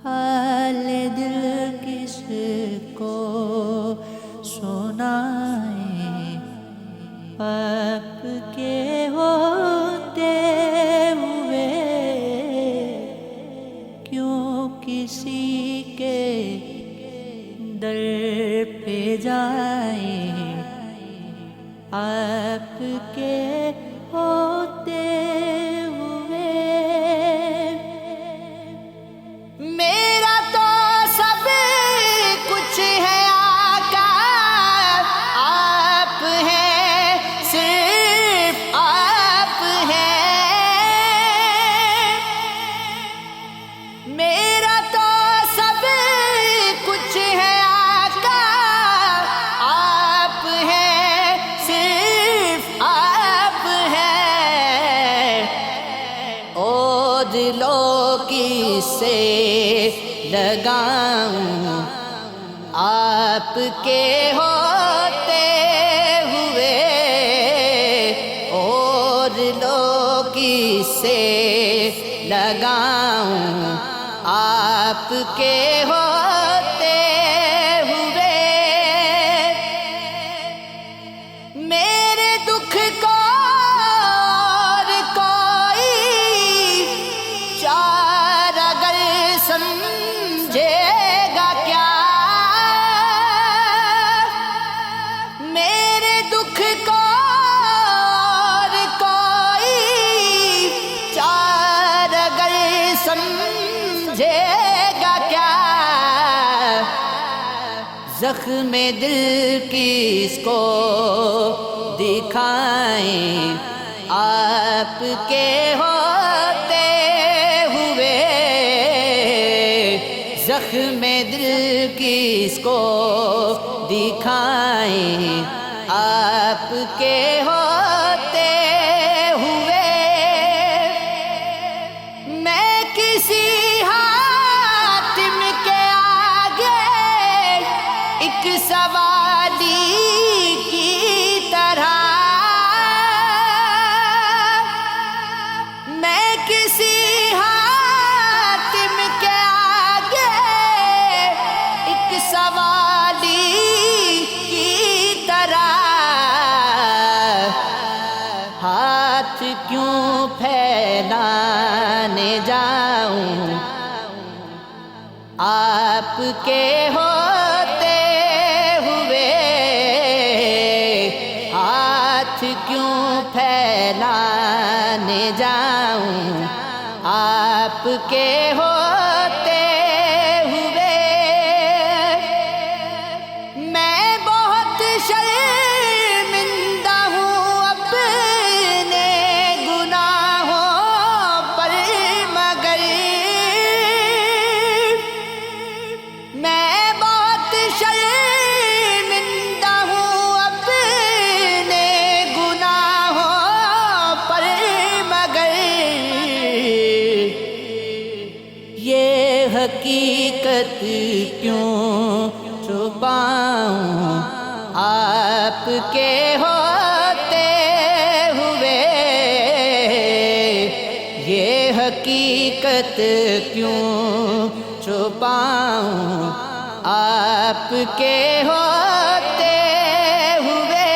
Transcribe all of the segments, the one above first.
حال دل کس کو سنائیں، آپ کے ہوتے ہوئے کیوں کسی کے در پہ جائیں، آپ کے ہوتے ہوئے میرا تو سب کچھ ہے آقا، آپ ہیں، صرف آپ ہیں، میرا تو سب کچھ ہے آقا، آپ ہیں، صرف آپ ہیں، او دلوں کی سے لگاؤں، آپ کے ہوتے ہوئے اور لوگ سے لگاؤں، آپ کے ہوتے ہوئے میرے دکھ کو اور کوئی چار اگر سمجھے گا کیا، میرے دکھ کو اور کوئی چار اگر سمجھے گا کیا، زخم دل کس کو دکھائیں، آپ کے ہوتے ہوئے زخم دل کس کو دکھائیں، آپ کے ہوتے ہوئے میں کسی حاتم کے آگے ایک سوالی کی طرح، میں کسی حاتم کے آگے ایک سوالی کی طرح ہاتھ کیوں پھیلانے جاؤں، آپ کے ہوتے ہوئے ہاتھ کیوں پھیلانے جاؤں، آپ کے ہوتے ہوئے میں بہت شرمندہ ہوں اپنے گناہوں پر، مگر میں بہت شرمندہ ہوں اپنے گناہوں پر، مگر یہ حقیقت کیوں چھپاؤں، آپ کے ہوتے ہوئے یہ حقیقت کیوں چھپاؤں، آپ کے ہوتے ہوئے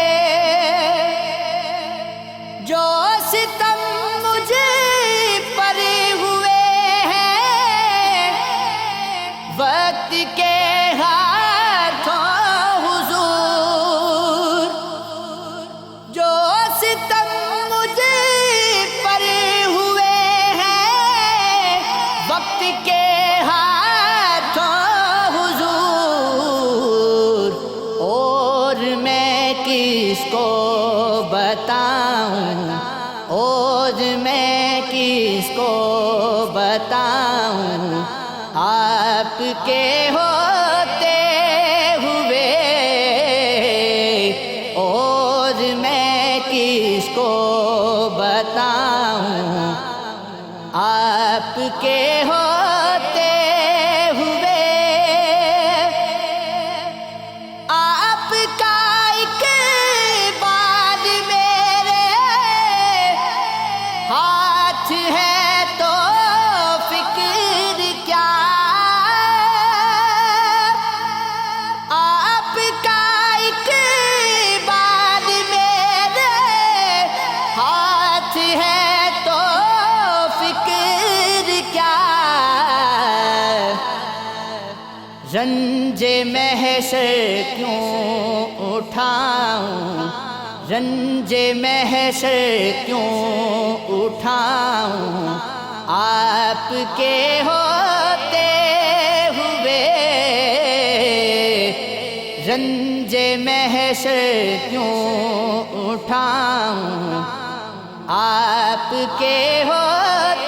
جو ستم مجھے پر ہوئے ہیں وقت کے ہاتھوں حضور، جو ستم مجھے پر ہوئے ہیں وقت کے ہاتھوں حضور، اور میں کس کو بتاؤں، اور میں کس کو بتاؤں، آپ کے ہوتے ہوئے اور میں کس کو بتاؤں، آپ کے ہوتے ہوئے آپ کا ایک بار میرے ہاتھ ہے تو فکر کیا، رنج محشر کیوں اٹھاؤں، رنج محشر کیوں اٹھاؤں، آپ کے ہوتے ہوئے رنج محشر کیوں اٹھاؤں، آپ کے ہوتے